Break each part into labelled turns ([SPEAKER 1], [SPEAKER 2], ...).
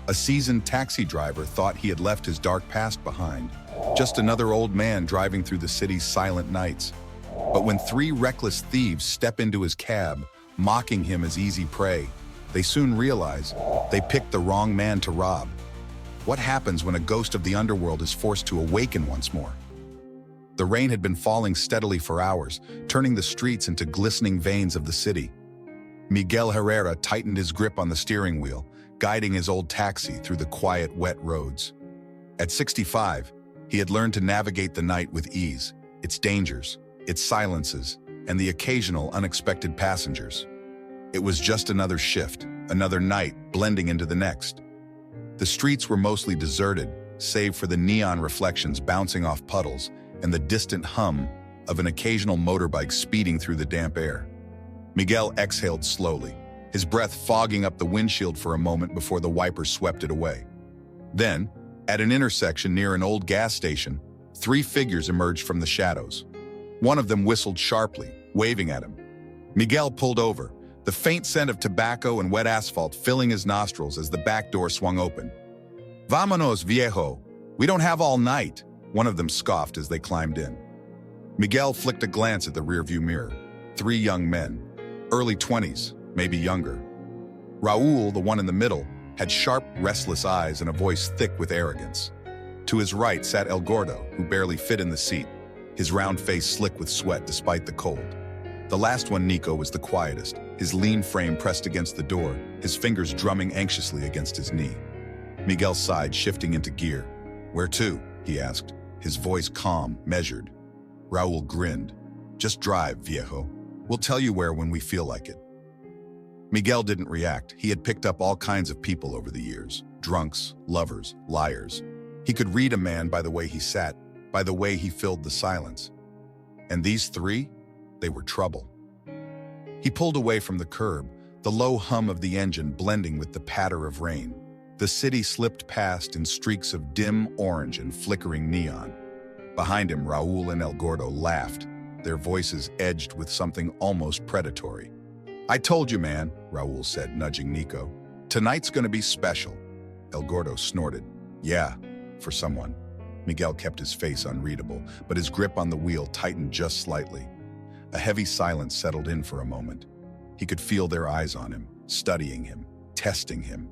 [SPEAKER 1] A seasoned taxi driver thought he had left his dark past behind, just another old man driving through the city's silent nights. But when three reckless thieves step into his cab, mocking him as easy prey, they soon realize they picked the wrong man to rob. What happens when a ghost of the underworld is forced to awaken once more? The rain had been falling steadily for hours, turning the streets into glistening veins of the city. Miguel Herrera tightened his grip on the steering wheel, guiding his old taxi through the quiet, wet roads. At 65, he had learned to navigate the night with ease, its dangers, its silences, and the occasional unexpected passengers. It was just another shift, another night blending into the next. The streets were mostly deserted, save for the neon reflections bouncing off puddles and the distant hum of an occasional motorbike speeding through the damp air. Miguel exhaled slowly, his breath fogging up the windshield for a moment before the wipers swept it away. Then, at an intersection near an old gas station, three figures emerged from the shadows. One of them whistled sharply, waving at him. Miguel pulled over, the faint scent of tobacco and wet asphalt filling his nostrils as the back door swung open. "Vámonos, viejo. We don't have all night," one of them scoffed as they climbed in. Miguel flicked a glance at the rearview mirror. Three young men, early 20s, maybe younger. Raúl, the one in the middle, had sharp, restless eyes and a voice thick with arrogance. To his right sat El Gordo, who barely fit in the seat, his round face slick with sweat despite the cold. The last one, Nico, was the quietest, his lean frame pressed against the door, his fingers drumming anxiously against his knee. Miguel sighed, shifting into gear. "Where to?" he asked, his voice calm, measured. Raúl grinned. "Just drive, viejo. We'll tell you where when we feel like it." Miguel didn't react. He had picked up all kinds of people over the years. Drunks, lovers, liars. He could read a man by the way he sat, by the way he filled the silence. And these three? They were trouble. He pulled away from the curb, the low hum of the engine blending with the patter of rain. The city slipped past in streaks of dim orange and flickering neon. Behind him, Raúl and El Gordo laughed, their voices edged with something almost predatory. "I told you, man," Raúl said, nudging Nico. "Tonight's gonna be special." El Gordo snorted. "Yeah, for someone." Miguel kept his face unreadable, but his grip on the wheel tightened just slightly. A heavy silence settled in for a moment. He could feel their eyes on him, studying him, testing him.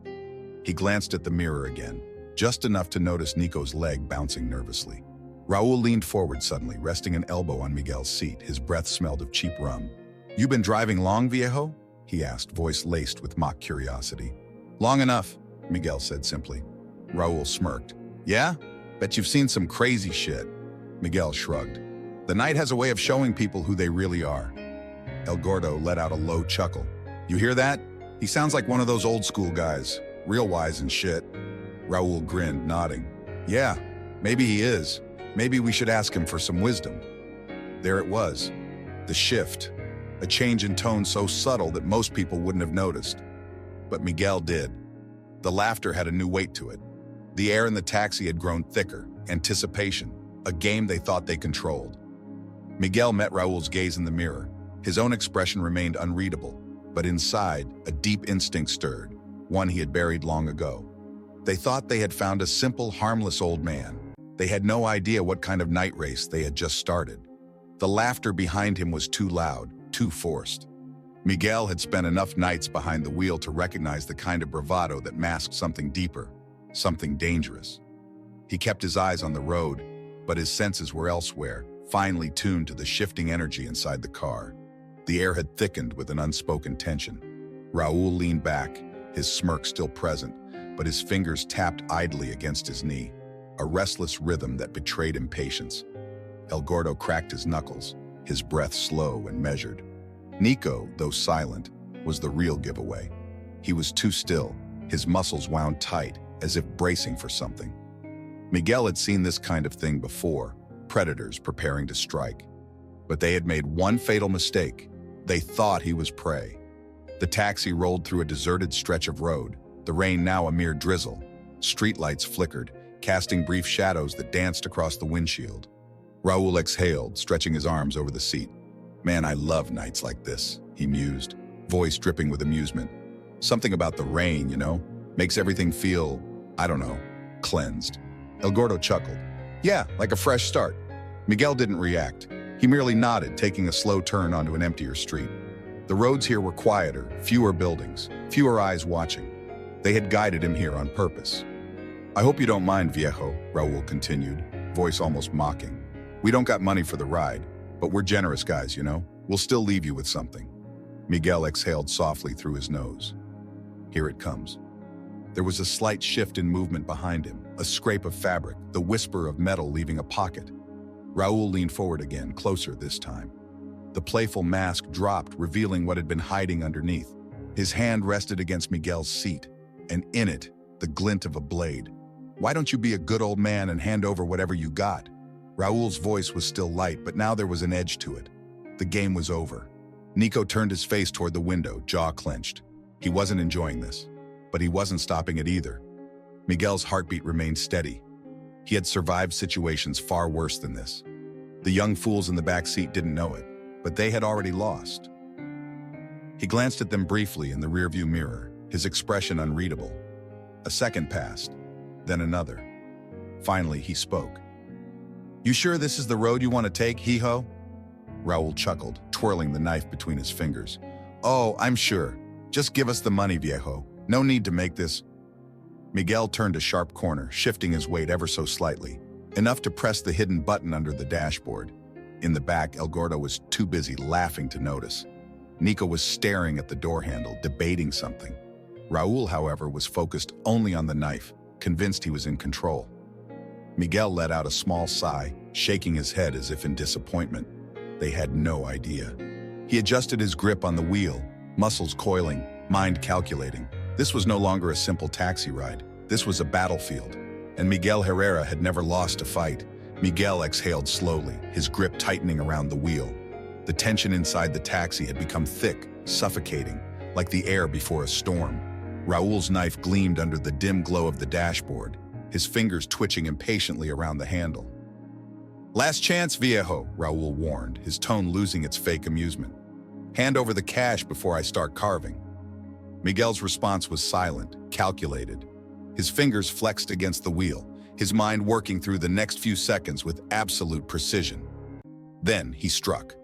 [SPEAKER 1] He glanced at the mirror again, just enough to notice Nico's leg bouncing nervously. Raúl leaned forward suddenly, resting an elbow on Miguel's seat. His breath smelled of cheap rum. "You been driving long, viejo?" he asked, voice laced with mock curiosity. "Long enough," Miguel said simply. Raúl smirked. "Yeah? Bet you've seen some crazy shit." Miguel shrugged. "The night has a way of showing people who they really are." El Gordo let out a low chuckle. "You hear that? He sounds like one of those old school guys, real wise and shit." Raúl grinned, nodding. "Yeah, maybe he is. Maybe we should ask him for some wisdom." There it was, the shift, a change in tone so subtle that most people wouldn't have noticed. But Miguel did. The laughter had a new weight to it. The air in the taxi had grown thicker, anticipation, a game they thought they controlled. Miguel met Raúl's gaze in the mirror. His own expression remained unreadable, but inside, a deep instinct stirred, one he had buried long ago. They thought they had found a simple, harmless old man. They had no idea what kind of night race they had just started. The laughter behind him was too loud, too forced. Miguel had spent enough nights behind the wheel to recognize the kind of bravado that masked something deeper, something dangerous. He kept his eyes on the road, but his senses were elsewhere, finely tuned to the shifting energy inside the car. The air had thickened with an unspoken tension. Raúl leaned back, his smirk still present, but his fingers tapped idly against his knee, a restless rhythm that betrayed impatience. El Gordo cracked his knuckles, his breath slow and measured. Nico, though silent, was the real giveaway. He was too still, his muscles wound tight, as if bracing for something. Miguel had seen this kind of thing before, predators preparing to strike. But they had made one fatal mistake. They thought he was prey. The taxi rolled through a deserted stretch of road, the rain now a mere drizzle. Streetlights flickered, casting brief shadows that danced across the windshield. Raúl exhaled, stretching his arms over the seat. "Man, I love nights like this," he mused, voice dripping with amusement. "Something about the rain, you know? Makes everything feel, I don't know, cleansed. El Gordo chuckled. Yeah, like a fresh start. Miguel didn't react. He merely nodded, taking a slow turn onto an emptier street. The roads here were quieter, fewer buildings, fewer eyes watching. They had guided him here on purpose. I hope you don't mind, viejo, Raul continued, voice almost mocking. We don't got money for the ride, but we're generous guys, you know? We'll still leave you with something. Miguel exhaled softly through his nose. Here it comes. There was a slight shift in movement behind him, a scrape of fabric, the whisper of metal leaving a pocket. Raul leaned forward again, closer this time. The playful mask dropped, revealing what had been hiding underneath. His hand rested against Miguel's seat, and in it, the glint of a blade. Why don't you be a good old man and hand over whatever you got? Raul's voice was still light, but now there was an edge to it. The game was over. Nico turned his face toward the window, jaw clenched. He wasn't enjoying this, but he wasn't stopping it either. Miguel's heartbeat remained steady. He had survived situations far worse than this. The young fools in the back seat didn't know it, but they had already lost. He glanced at them briefly in the rearview mirror, his expression unreadable. A second passed, then another. Finally, he spoke. You sure this is the road you want to take, Hijo? Raul chuckled, twirling the knife between his fingers. Oh, I'm sure. Just give us the money, viejo. No need to make this. Miguel turned a sharp corner, shifting his weight ever so slightly, enough to press the hidden button under the dashboard. In the back, El Gordo was too busy laughing to notice. Nico was staring at the door handle, debating something. Raul, however, was focused only on the knife, convinced he was in control. Miguel let out a small sigh, shaking his head as if in disappointment. They had no idea. He adjusted his grip on the wheel, muscles coiling, mind calculating. This was no longer a simple taxi ride. This was a battlefield. And Miguel Herrera had never lost a fight. Miguel exhaled slowly, his grip tightening around the wheel. The tension inside the taxi had become thick, suffocating, like the air before a storm. Raul's knife gleamed under the dim glow of the dashboard, his fingers twitching impatiently around the handle. Last chance, viejo, Raul warned, his tone losing its fake amusement. Hand over the cash before I start carving. Miguel's response was silent, calculated. His fingers flexed against the wheel, his mind working through the next few seconds with absolute precision. Then he struck.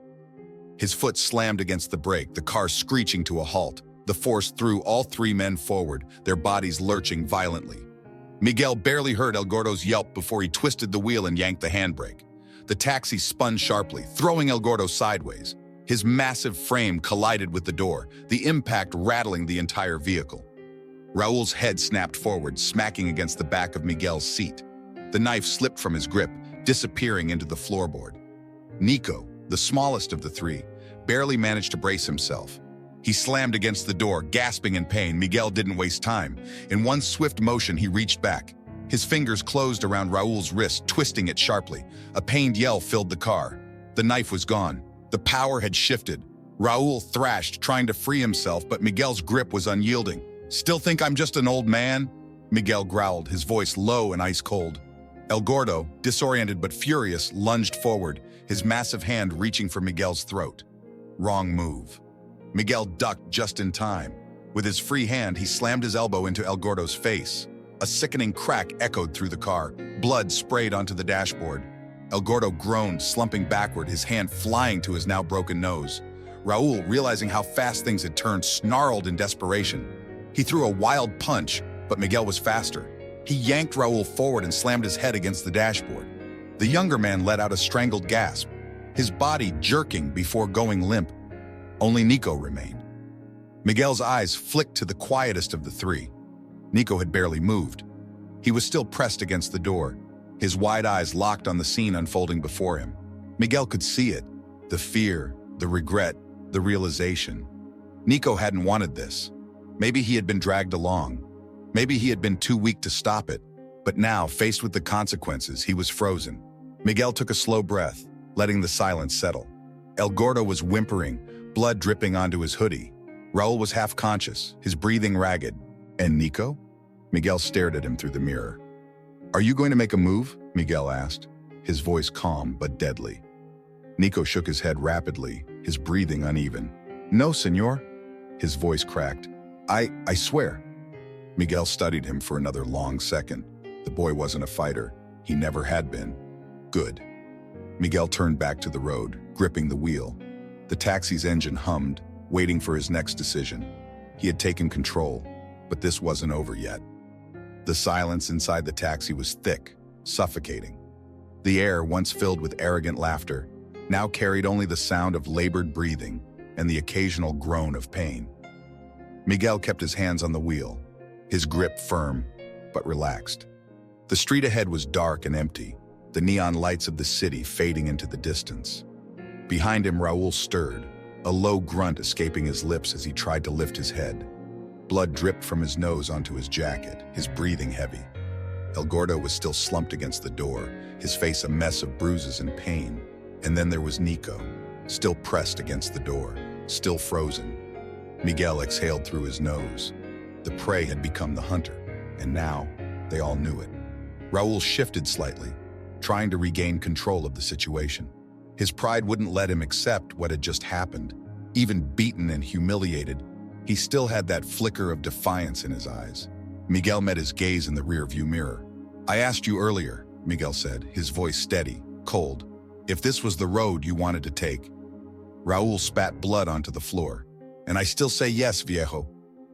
[SPEAKER 1] His foot slammed against the brake, the car screeching to a halt. The force threw all three men forward, their bodies lurching violently. Miguel barely heard El Gordo's yelp before he twisted the wheel and yanked the handbrake. The taxi spun sharply, throwing El Gordo sideways. His massive frame collided with the door, the impact rattling the entire vehicle. Raul's head snapped forward, smacking against the back of Miguel's seat. The knife slipped from his grip, disappearing into the floorboard. Nico, the smallest of the three, barely managed to brace himself. He slammed against the door, gasping in pain. Miguel didn't waste time. In one swift motion, he reached back. His fingers closed around Raul's wrist, twisting it sharply. A pained yell filled the car. The knife was gone. The power had shifted. Raul thrashed, trying to free himself, but Miguel's grip was unyielding. Still think I'm just an old man? Miguel growled, his voice low and ice cold. El Gordo, disoriented but furious, lunged forward, his massive hand reaching for Miguel's throat. Wrong move. Miguel ducked just in time. With his free hand, he slammed his elbow into El Gordo's face. A sickening crack echoed through the car. Blood sprayed onto the dashboard. El Gordo groaned, slumping backward, his hand flying to his now broken nose. Raul, realizing how fast things had turned, snarled in desperation. He threw a wild punch, but Miguel was faster. He yanked Raul forward and slammed his head against the dashboard. The younger man let out a strangled gasp, his body jerking before going limp. Only Nico remained. Miguel's eyes flicked to the quietest of the three. Nico had barely moved. He was still pressed against the door, his wide eyes locked on the scene unfolding before him. Miguel could see it, the fear, the regret, the realization. Nico hadn't wanted this. Maybe he had been dragged along. Maybe he had been too weak to stop it. But now, faced with the consequences, he was frozen. Miguel took a slow breath, letting the silence settle. El Gordo was whimpering, blood dripping onto his hoodie. Raul was half conscious, his breathing ragged. And Nico? Miguel stared at him through the mirror. Are you going to make a move? Miguel asked, his voice calm but deadly. Nico shook his head rapidly, his breathing uneven. No, senor. His voice cracked. I swear. Miguel studied him for another long second. The boy wasn't a fighter. He never had been. Good. Miguel turned back to the road, gripping the wheel. The taxi's engine hummed, waiting for his next decision. He had taken control, but this wasn't over yet. The silence inside the taxi was thick, suffocating. The air, once filled with arrogant laughter, now carried only the sound of labored breathing and the occasional groan of pain. Miguel kept his hands on the wheel, his grip firm, but relaxed. The street ahead was dark and empty, the neon lights of the city fading into the distance. Behind him, Raul stirred, a low grunt escaping his lips as he tried to lift his head. Blood dripped from his nose onto his jacket, his breathing heavy. El Gordo was still slumped against the door, his face a mess of bruises and pain. And then there was Nico, still pressed against the door, still frozen. Miguel exhaled through his nose. The prey had become the hunter, and now they all knew it. Raul shifted slightly, trying to regain control of the situation. His pride wouldn't let him accept what had just happened. Even beaten and humiliated, he still had that flicker of defiance in his eyes. Miguel met his gaze in the rearview mirror. "I asked you earlier," Miguel said, his voice steady, cold, "if this was the road you wanted to take." Raul spat blood onto the floor. "And I still say yes, viejo."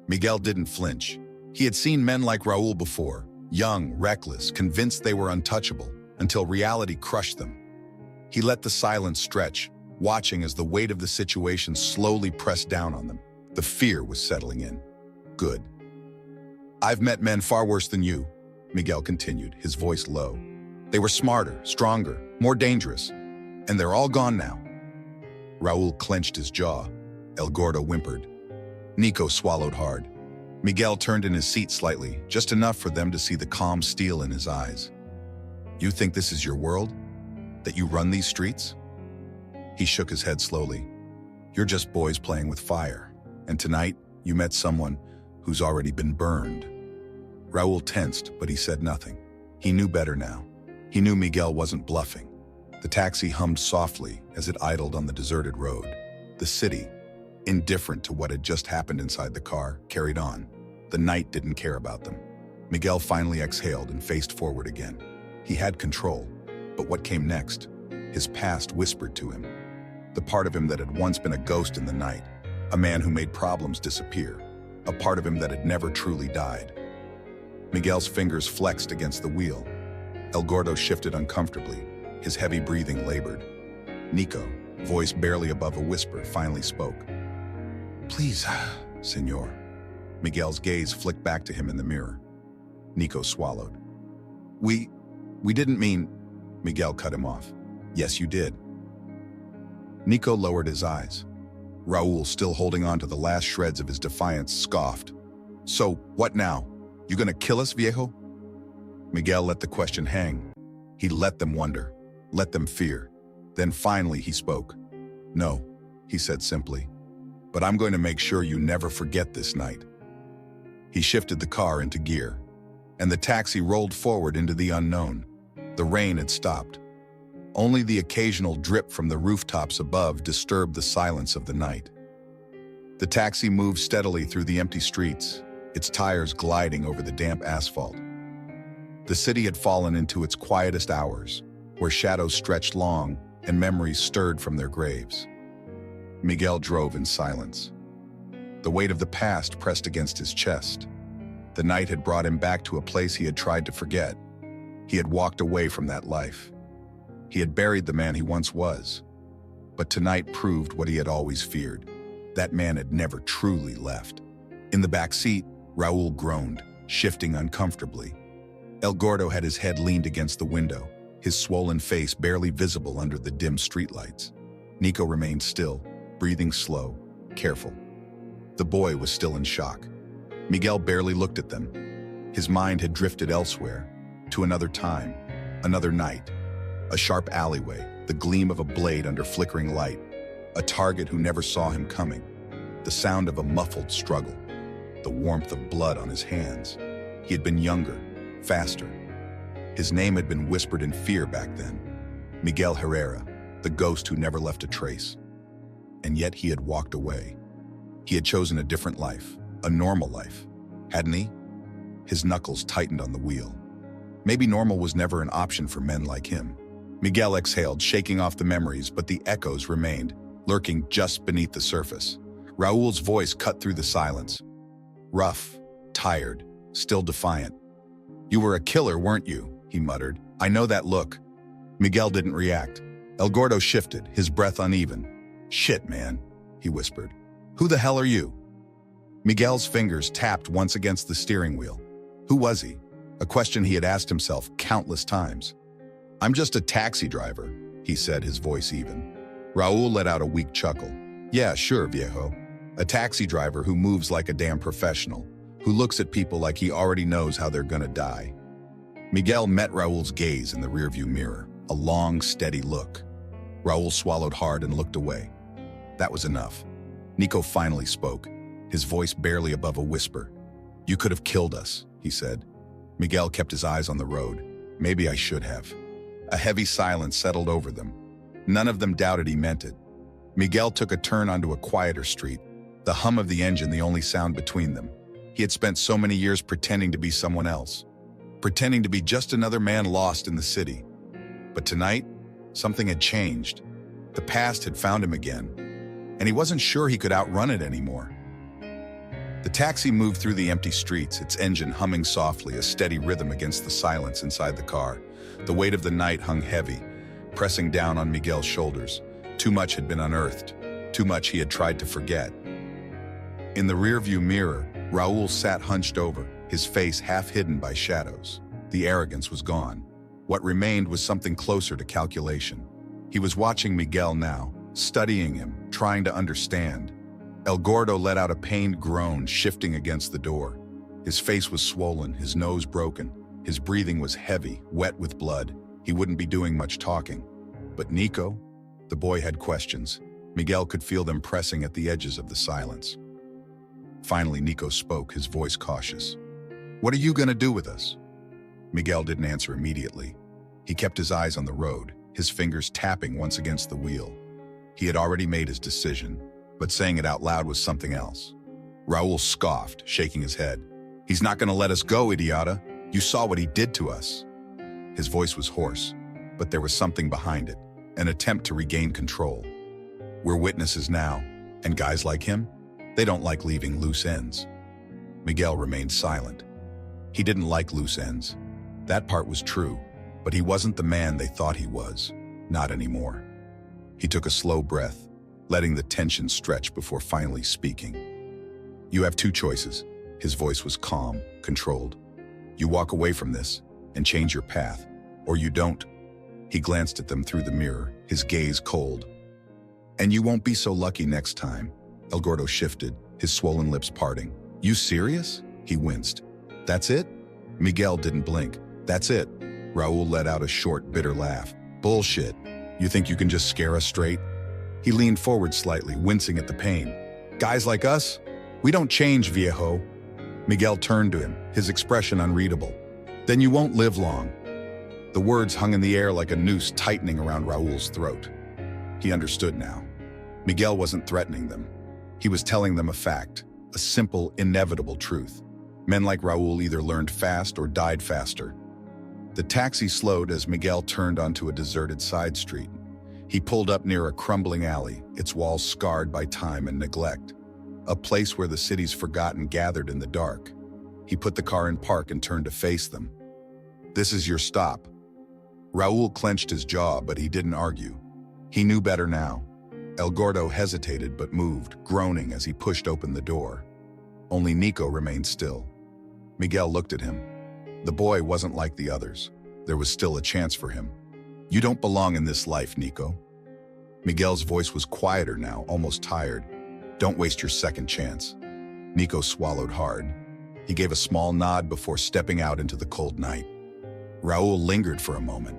[SPEAKER 1] Miguel didn't flinch. He had seen men like Raul before, young, reckless, convinced they were untouchable, until reality crushed them. He let the silence stretch, watching as the weight of the situation slowly pressed down on them. The fear was settling in. "Good. I've met men far worse than you," Miguel continued, his voice low. "They were smarter, stronger, more dangerous. And they're all gone now." Raul clenched his jaw. El Gordo whimpered. Nico swallowed hard. Miguel turned in his seat slightly, just enough for them to see the calm steel in his eyes. "You think this is your world? That you run these streets?" He shook his head slowly. "You're just boys playing with fire. And tonight, you met someone who's already been burned." Raul tensed, but he said nothing. He knew better now. He knew Miguel wasn't bluffing. The taxi hummed softly as it idled on the deserted road. The city, indifferent to what had just happened inside the car, carried on. The night didn't care about them. Miguel finally exhaled and faced forward again. He had control, but what came next? His past whispered to him. The part of him that had once been a ghost in the night, a man who made problems disappear, a part of him that had never truly died. Miguel's fingers flexed against the wheel. El Gordo shifted uncomfortably, his heavy breathing labored. Nico, voice barely above a whisper, finally spoke. "Please, senor." Miguel's gaze flicked back to him in the mirror. Nico swallowed. We didn't mean..." Miguel cut him off. "Yes, you did." Nico lowered his eyes. Raul, still holding on to the last shreds of his defiance, scoffed. "So, what now? You gonna kill us, viejo?" Miguel let the question hang. He let them wonder, let them fear. Then finally he spoke. "No," he said simply, "but I'm going to make sure you never forget this night." He shifted the car into gear, and the taxi rolled forward into the unknown. The rain had stopped. Only the occasional drip from the rooftops above disturbed the silence of the night. The taxi moved steadily through the empty streets, its tires gliding over the damp asphalt. The city had fallen into its quietest hours, where shadows stretched long and memories stirred from their graves. Miguel drove in silence. The weight of the past pressed against his chest. The night had brought him back to a place he had tried to forget. He had walked away from that life. He had buried the man he once was. But tonight proved what he had always feared. That man had never truly left. In the back seat, Raul groaned, shifting uncomfortably. El Gordo had his head leaned against the window, his swollen face barely visible under the dim streetlights. Nico remained still, breathing slow, careful. The boy was still in shock. Miguel barely looked at them. His mind had drifted elsewhere, to another time, another night. A sharp alleyway, the gleam of a blade under flickering light, a target who never saw him coming, the sound of a muffled struggle, the warmth of blood on his hands. He had been younger, faster. His name had been whispered in fear back then. Miguel Herrera, the ghost who never left a trace. And yet he had walked away. He had chosen a different life, a normal life, hadn't he? His knuckles tightened on the wheel. Maybe normal was never an option for men like him. Miguel exhaled, shaking off the memories, but the echoes remained, lurking just beneath the surface. Raul's voice cut through the silence. Rough, tired, still defiant. "You were a killer, weren't you?" he muttered. "I know that look." Miguel didn't react. El Gordo shifted, his breath uneven. "Shit, man," he whispered. "Who the hell are you?" Miguel's fingers tapped once against the steering wheel. Who was he? A question he had asked himself countless times. "I'm just a taxi driver," he said, his voice even. Raul let out a weak chuckle. "Yeah, sure, viejo. A taxi driver who moves like a damn professional, who looks at people like he already knows how they're gonna die." Miguel met Raul's gaze in the rearview mirror, a long, steady look. Raul swallowed hard and looked away. That was enough. Nico finally spoke, his voice barely above a whisper. "You could have killed us," he said. Miguel kept his eyes on the road. "Maybe I should have." A heavy silence settled over them. None of them doubted he meant it. Miguel took a turn onto a quieter street, the hum of the engine the only sound between them. He had spent so many years pretending to be someone else, pretending to be just another man lost in the city. But tonight, something had changed. The past had found him again, and he wasn't sure he could outrun it anymore. The taxi moved through the empty streets, its engine humming softly, a steady rhythm against the silence inside the car. The weight of the night hung heavy, pressing down on Miguel's shoulders. Too much had been unearthed, too much he had tried to forget. In the rearview mirror, Raul sat hunched over, his face half hidden by shadows. The arrogance was gone. What remained was something closer to calculation. He was watching Miguel now, studying him, trying to understand. El Gordo let out a pained groan, shifting against the door. His face was swollen, his nose broken. His breathing was heavy, wet with blood. He wouldn't be doing much talking. But Nico? The boy had questions. Miguel could feel them pressing at the edges of the silence. Finally, Nico spoke, his voice cautious. "What are you gonna do with us?" Miguel didn't answer immediately. He kept his eyes on the road, his fingers tapping once against the wheel. He had already made his decision, but saying it out loud was something else. Raul scoffed, shaking his head. "He's not gonna let us go, idiota. You saw what he did to us." His voice was hoarse, but there was something behind it, an attempt to regain control. "We're witnesses now, and guys like him, they don't like leaving loose ends." Miguel remained silent. He didn't like loose ends. That part was true, but he wasn't the man they thought he was. Not anymore. He took a slow breath, letting the tension stretch before finally speaking. "You have two choices." His voice was calm, controlled. "You walk away from this and change your path, or you don't." He glanced at them through the mirror, his gaze cold. "And you won't be so lucky next time." El Gordo shifted, his swollen lips parting. "You serious?" He winced. "That's it?" Miguel didn't blink. "That's it." Raul let out a short, bitter laugh. "Bullshit. You think you can just scare us straight?" He leaned forward slightly, wincing at the pain. "Guys like us? We don't change, viejo." Miguel turned to him, his expression unreadable. "Then you won't live long." The words hung in the air like a noose tightening around Raul's throat. He understood now. Miguel wasn't threatening them. He was telling them a fact, a simple, inevitable truth. Men like Raul either learned fast or died faster. The taxi slowed as Miguel turned onto a deserted side street. He pulled up near a crumbling alley, its walls scarred by time and neglect. A place where the city's forgotten gathered in the dark. He put the car in park and turned to face them. "This is your stop." Raul clenched his jaw, but he didn't argue. He knew better now. El Gordo hesitated but moved, groaning as he pushed open the door. Only Nico remained still. Miguel looked at him. The boy wasn't like the others. There was still a chance for him. "You don't belong in this life, Nico." Miguel's voice was quieter now, almost tired. "Don't waste your second chance." Nico swallowed hard. He gave a small nod before stepping out into the cold night. Raul lingered for a moment.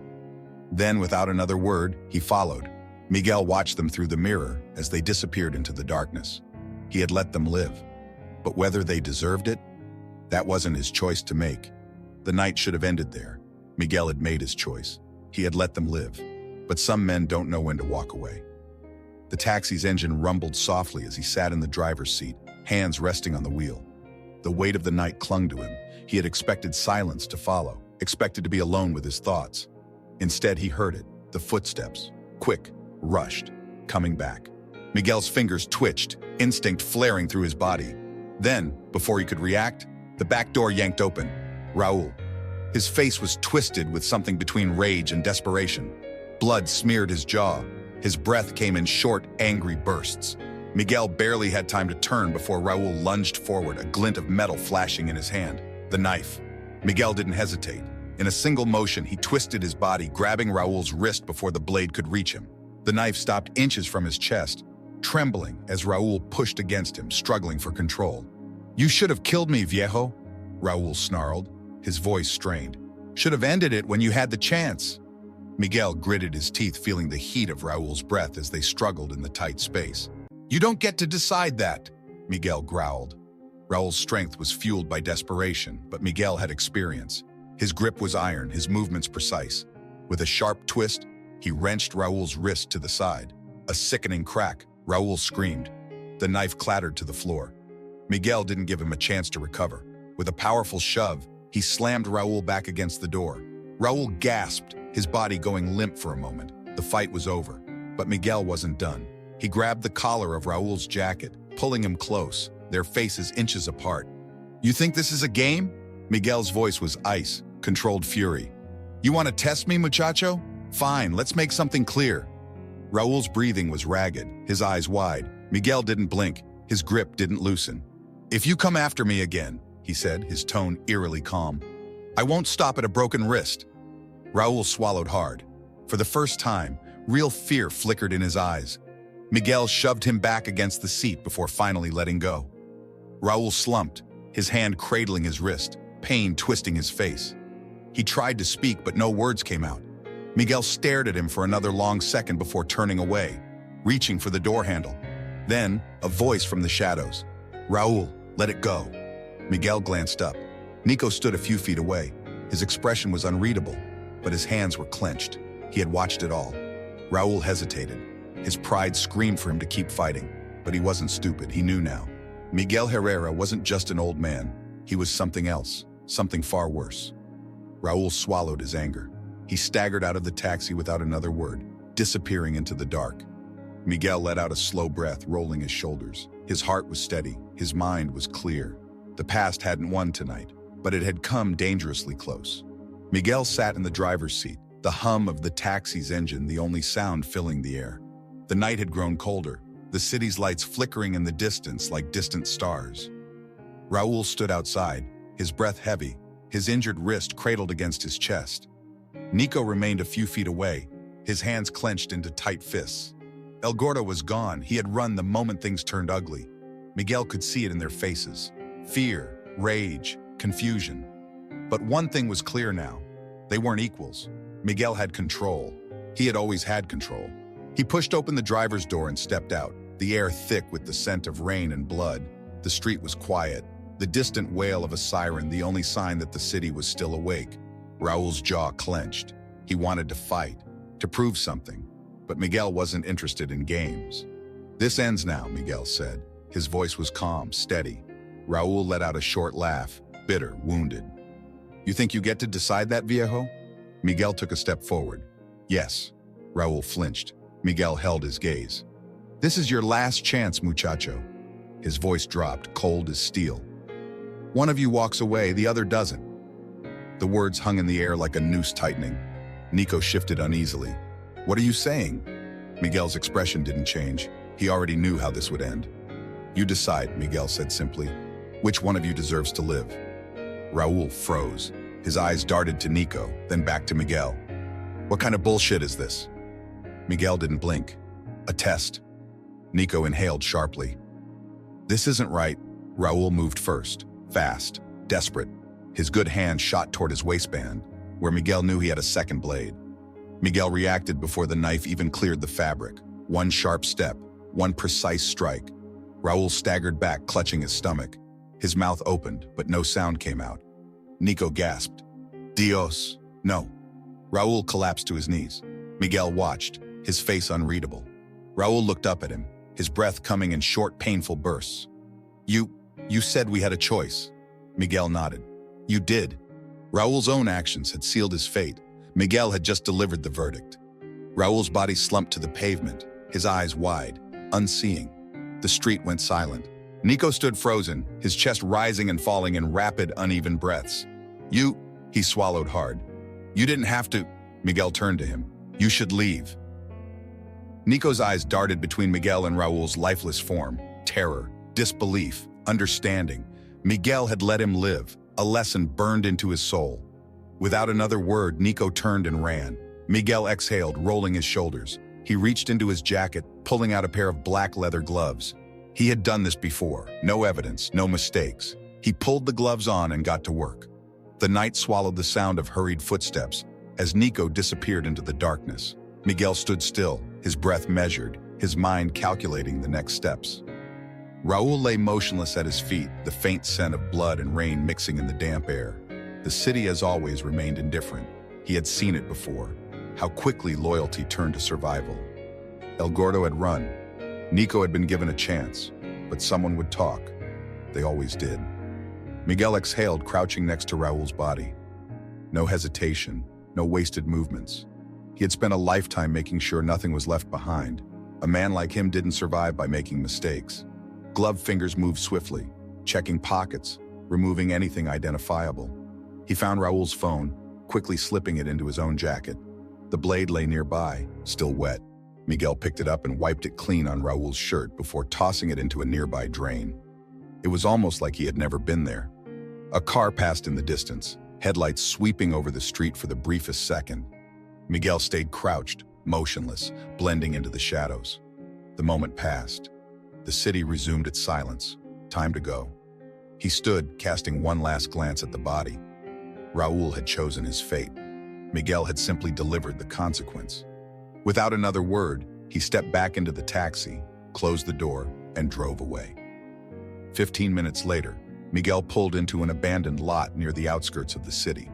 [SPEAKER 1] Then, without another word, he followed. Miguel watched them through the mirror as they disappeared into the darkness. He had let them live. But whether they deserved it, that wasn't his choice to make. The night should have ended there. Miguel had made his choice. He had let them live. But some men don't know when to walk away. The taxi's engine rumbled softly as he sat in the driver's seat, hands resting on the wheel. The weight of the night clung to him. He had expected silence to follow, expected to be alone with his thoughts. Instead, he heard it, the footsteps, quick, rushed, coming back. Miguel's fingers twitched, instinct flaring through his body. Then, before he could react, the back door yanked open. Raul. His face was twisted with something between rage and desperation. Blood smeared his jaw. His breath came in short, angry bursts. Miguel barely had time to turn before Raul lunged forward, a glint of metal flashing in his hand. The knife. Miguel didn't hesitate. In a single motion, he twisted his body, grabbing Raul's wrist before the blade could reach him. The knife stopped inches from his chest, trembling as Raul pushed against him, struggling for control. "You should have killed me, viejo," Raul snarled, his voice strained. "Should have ended it when you had the chance." Miguel gritted his teeth, feeling the heat of Raul's breath as they struggled in the tight space. "You don't get to decide that," Miguel growled. Raul's strength was fueled by desperation, but Miguel had experience. His grip was iron, his movements precise. With a sharp twist, he wrenched Raul's wrist to the side. A sickening crack, Raul screamed. The knife clattered to the floor. Miguel didn't give him a chance to recover. With a powerful shove, he slammed Raul back against the door. Raul gasped, his body going limp for a moment. The fight was over, but Miguel wasn't done. He grabbed the collar of Raul's jacket, pulling him close, their faces inches apart. "You think this is a game?" Miguel's voice was ice, controlled fury. "You want to test me, muchacho? Fine, let's make something clear." Raul's breathing was ragged, his eyes wide. Miguel didn't blink, his grip didn't loosen. "If you come after me again," he said, his tone eerily calm, "I won't stop at a broken wrist." Raul swallowed hard. For the first time, real fear flickered in his eyes. Miguel shoved him back against the seat before finally letting go. Raul slumped, his hand cradling his wrist, pain twisting his face. He tried to speak, but no words came out. Miguel stared at him for another long second before turning away, reaching for the door handle. Then, a voice from the shadows. "Raul, let it go." Miguel glanced up. Nico stood a few feet away. His expression was unreadable, but his hands were clenched. He had watched it all. Raul hesitated. His pride screamed for him to keep fighting, but he wasn't stupid. He knew now. Miguel Herrera wasn't just an old man. He was something else, something far worse. Raul swallowed his anger. He staggered out of the taxi without another word, disappearing into the dark. Miguel let out a slow breath, rolling his shoulders. His heart was steady. His mind was clear. The past hadn't won tonight, but it had come dangerously close. Miguel sat in the driver's seat, the hum of the taxi's engine the only sound filling the air. The night had grown colder, the city's lights flickering in the distance like distant stars. Raul stood outside, his breath heavy, his injured wrist cradled against his chest. Nico remained a few feet away, his hands clenched into tight fists. El Gordo was gone. He had run the moment things turned ugly. Miguel could see it in their faces. Fear, rage, confusion. But one thing was clear now. They weren't equals. Miguel had control. He had always had control. He pushed open the driver's door and stepped out, the air thick with the scent of rain and blood. The street was quiet, the distant wail of a siren the only sign that the city was still awake. Raul's jaw clenched. He wanted to fight, to prove something, but Miguel wasn't interested in games. "This ends now," Miguel said. His voice was calm, steady. Raul let out a short laugh, bitter, wounded. "You think you get to decide that, viejo?" Miguel took a step forward. "Yes." Raul flinched. Miguel held his gaze. "This is your last chance, muchacho." His voice dropped, cold as steel. "One of you walks away, the other doesn't." The words hung in the air like a noose tightening. Nico shifted uneasily. "What are you saying?" Miguel's expression didn't change. He already knew how this would end. "You decide," Miguel said simply. "Which one of you deserves to live?" Raul froze. His eyes darted to Nico, then back to Miguel. "What kind of bullshit is this?" Miguel didn't blink. "A test." Nico inhaled sharply. "This isn't right." Raul moved first, fast, desperate. His good hand shot toward his waistband, where Miguel knew he had a second blade. Miguel reacted before the knife even cleared the fabric. One sharp step, one precise strike. Raul staggered back, clutching his stomach. His mouth opened, but no sound came out. Nico gasped. "Dios, no." Raul collapsed to his knees. Miguel watched, his face unreadable. Raul looked up at him, his breath coming in short, painful bursts. You said we had a choice." Miguel nodded. You did. Raul's own actions had sealed his fate. Miguel had just delivered the verdict. Raul's body slumped to the pavement, his eyes wide, unseeing. The street went silent. Nico stood frozen, his chest rising and falling in rapid, uneven breaths. He swallowed hard. You didn't have to. Miguel turned to him. You should leave. Nico's eyes darted between Miguel and Raul's lifeless form. Terror, disbelief, understanding. Miguel had let him live, a lesson burned into his soul. Without another word, Nico turned and ran. Miguel exhaled, rolling his shoulders. He reached into his jacket, pulling out a pair of black leather gloves. He had done this before. No evidence, no mistakes. He pulled the gloves on and got to work. The night swallowed the sound of hurried footsteps as Nico disappeared into the darkness. Miguel stood still, his breath measured, his mind calculating the next steps. Raul lay motionless at his feet, the faint scent of blood and rain mixing in the damp air. The city, as always, remained indifferent. He had seen it before. How quickly loyalty turned to survival. El Gordo had run. Nico had been given a chance, but someone would talk. They always did. Miguel exhaled, crouching next to Raul's body. No hesitation, no wasted movements. He had spent a lifetime making sure nothing was left behind. A man like him didn't survive by making mistakes. Gloved fingers moved swiftly, checking pockets, removing anything identifiable. He found Raul's phone, quickly slipping it into his own jacket. The blade lay nearby, still wet. Miguel picked it up and wiped it clean on Raul's shirt before tossing it into a nearby drain. It was almost like he had never been there. A car passed in the distance, headlights sweeping over the street for the briefest second. Miguel stayed crouched, motionless, blending into the shadows. The moment passed. The city resumed its silence. Time to go. He stood, casting one last glance at the body. Raul had chosen his fate. Miguel had simply delivered the consequence. Without another word, he stepped back into the taxi, closed the door, and drove away. 15 minutes later, Miguel pulled into an abandoned lot near the outskirts of the city.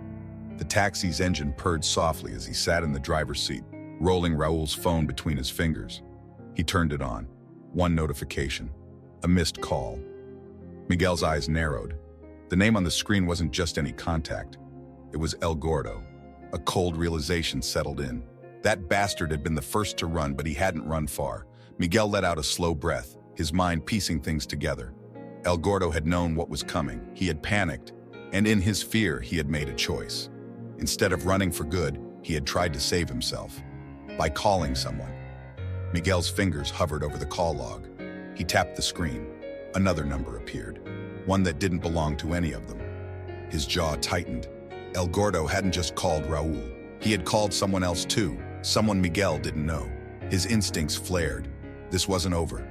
[SPEAKER 1] The taxi's engine purred softly as he sat in the driver's seat, rolling Raul's phone between his fingers. He turned it on. One notification. A missed call. Miguel's eyes narrowed. The name on the screen wasn't just any contact. It was El Gordo. A cold realization settled in. That bastard had been the first to run, but he hadn't run far. Miguel let out a slow breath, his mind piecing things together. El Gordo had known what was coming. He had panicked, and in his fear, he had made a choice. Instead of running for good, he had tried to save himself by calling someone. Miguel's fingers hovered over the call log. He tapped the screen. Another number appeared, one that didn't belong to any of them. His jaw tightened. El Gordo hadn't just called Raul. He had called someone else too, someone Miguel didn't know. His instincts flared. This wasn't over.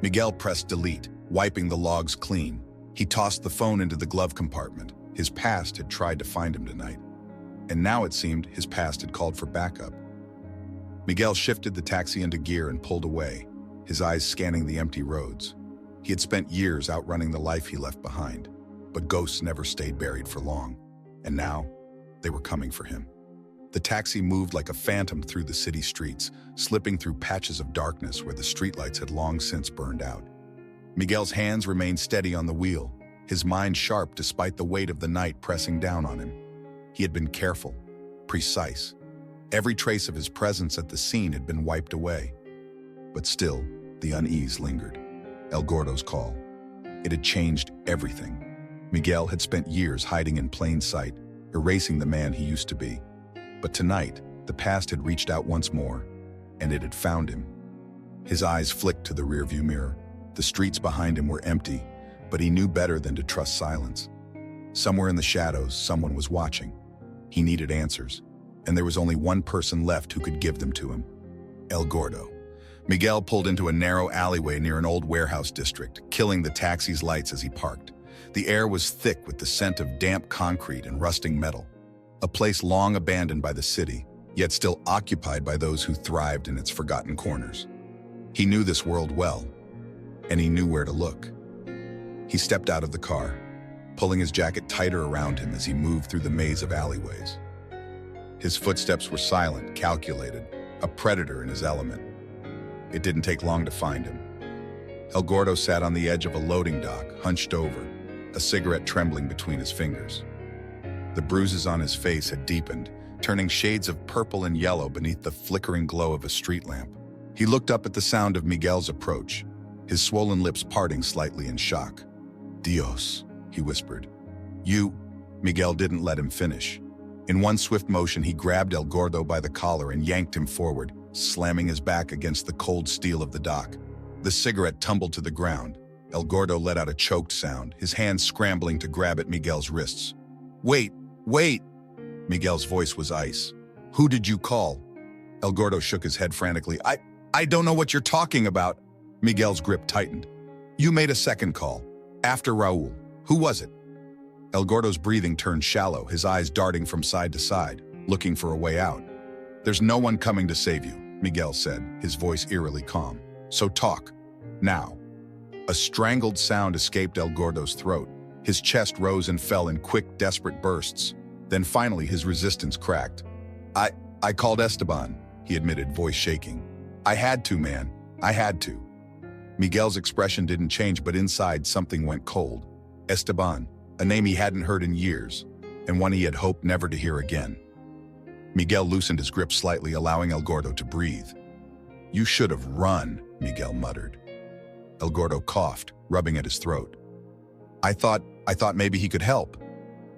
[SPEAKER 1] Miguel pressed delete, wiping the logs clean. He tossed the phone into the glove compartment. His past had tried to find him tonight. And now it seemed his past had called for backup. Miguel shifted the taxi into gear and pulled away, his eyes scanning the empty roads. He had spent years outrunning the life he left behind, but ghosts never stayed buried for long. And now, they were coming for him. The taxi moved like a phantom through the city streets, slipping through patches of darkness where the streetlights had long since burned out. Miguel's hands remained steady on the wheel, his mind sharp despite the weight of the night pressing down on him. He had been careful, precise. Every trace of his presence at the scene had been wiped away. But still, the unease lingered. El Gordo's call. It had changed everything. Miguel had spent years hiding in plain sight, erasing the man he used to be. But tonight, the past had reached out once more, and it had found him. His eyes flicked to the rearview mirror. The streets behind him were empty, but he knew better than to trust silence. Somewhere in the shadows, someone was watching. He needed answers, and there was only one person left who could give them to him. El Gordo. Miguel pulled into a narrow alleyway near an old warehouse district, killing the taxi's lights as he parked. The air was thick with the scent of damp concrete and rusting metal. A place long abandoned by the city, yet still occupied by those who thrived in its forgotten corners. He knew this world well, and he knew where to look. He stepped out of the car, pulling his jacket tighter around him as he moved through the maze of alleyways. His footsteps were silent, calculated, a predator in his element. It didn't take long to find him. El Gordo sat on the edge of a loading dock, hunched over, a cigarette trembling between his fingers. The bruises on his face had deepened, turning shades of purple and yellow beneath the flickering glow of a street lamp. He looked up at the sound of Miguel's approach, his swollen lips parting slightly in shock. "Dios," he whispered. "You..." Miguel didn't let him finish. In one swift motion, he grabbed El Gordo by the collar and yanked him forward, slamming his back against the cold steel of the dock. The cigarette tumbled to the ground. El Gordo let out a choked sound, his hands scrambling to grab at Miguel's wrists. "Wait, wait!" Miguel's voice was ice. "Who did you call?" El Gordo shook his head frantically. I don't know what you're talking about." Miguel's grip tightened. "You made a second call. After Raul. Who was it?" El Gordo's breathing turned shallow, his eyes darting from side to side, looking for a way out. "There's no one coming to save you," Miguel said, his voice eerily calm. "So talk. Now." A strangled sound escaped El Gordo's throat. His chest rose and fell in quick, desperate bursts. Then finally his resistance cracked. I called Esteban," he admitted, voice shaking. "I had to, man. I had to." Miguel's expression didn't change, but inside something went cold. Esteban, a name he hadn't heard in years, and one he had hoped never to hear again. Miguel loosened his grip slightly, allowing El Gordo to breathe. "You should have run," Miguel muttered. El Gordo coughed, rubbing at his throat. I thought maybe he could help."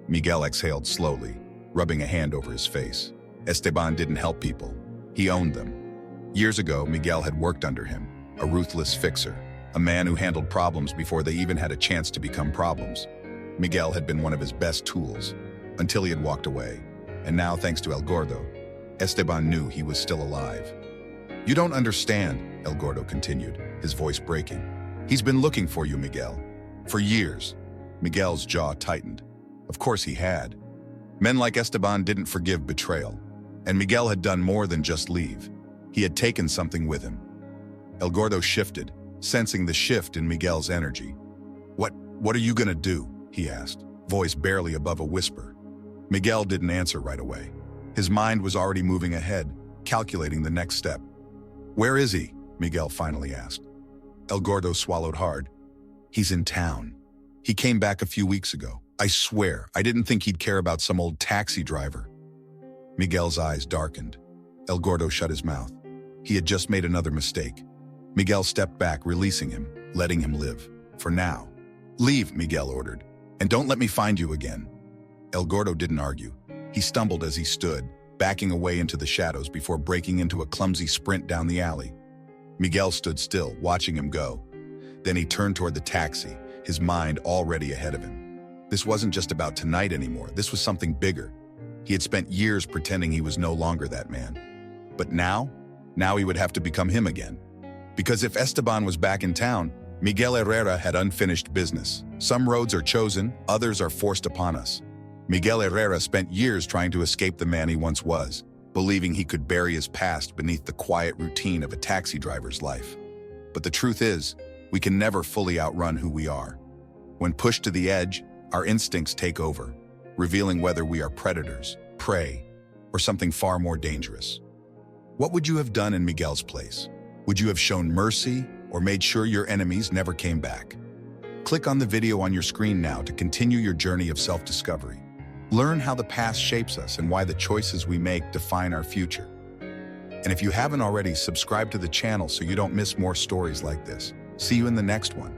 [SPEAKER 1] Miguel exhaled slowly, rubbing a hand over his face. Esteban didn't help people. He owned them. Years ago, Miguel had worked under him, a ruthless fixer, a man who handled problems before they even had a chance to become problems. Miguel had been one of his best tools, until he had walked away. And now, thanks to El Gordo, Esteban knew he was still alive. "You don't understand," El Gordo continued, his voice breaking. "He's been looking for you, Miguel. For years." Miguel's jaw tightened. Of course he had. Men like Esteban didn't forgive betrayal. And Miguel had done more than just leave. He had taken something with him. El Gordo shifted, sensing the shift in Miguel's energy. What are you gonna do?" he asked, voice barely above a whisper. Miguel didn't answer right away. His mind was already moving ahead, calculating the next step. "Where is he?" Miguel finally asked. El Gordo swallowed hard. "He's in town. He came back a few weeks ago. I swear, I didn't think he'd care about some old taxi driver." Miguel's eyes darkened. El Gordo shut his mouth. He had just made another mistake. Miguel stepped back, releasing him, letting him live. For now. "Leave," Miguel ordered, "and don't let me find you again." El Gordo didn't argue. He stumbled as he stood, backing away into the shadows before breaking into a clumsy sprint down the alley. Miguel stood still, watching him go. Then he turned toward the taxi, his mind already ahead of him. This wasn't just about tonight anymore. This was something bigger. He had spent years pretending he was no longer that man. But now he would have to become him again. Because if Esteban was back in town, Miguel Herrera had unfinished business. Some roads are chosen, others are forced upon us. Miguel Herrera spent years trying to escape the man he once was, believing he could bury his past beneath the quiet routine of a taxi driver's life. But the truth is, we can never fully outrun who we are. When pushed to the edge, our instincts take over, revealing whether we are predators, prey, or something far more dangerous. What would you have done in Miguel's place? Would you have shown mercy or made sure your enemies never came back? Click on the video on your screen now to continue your journey of self-discovery. Learn how the past shapes us and why the choices we make define our future. And if you haven't already, subscribe to the channel so you don't miss more stories like this. See you in the next one.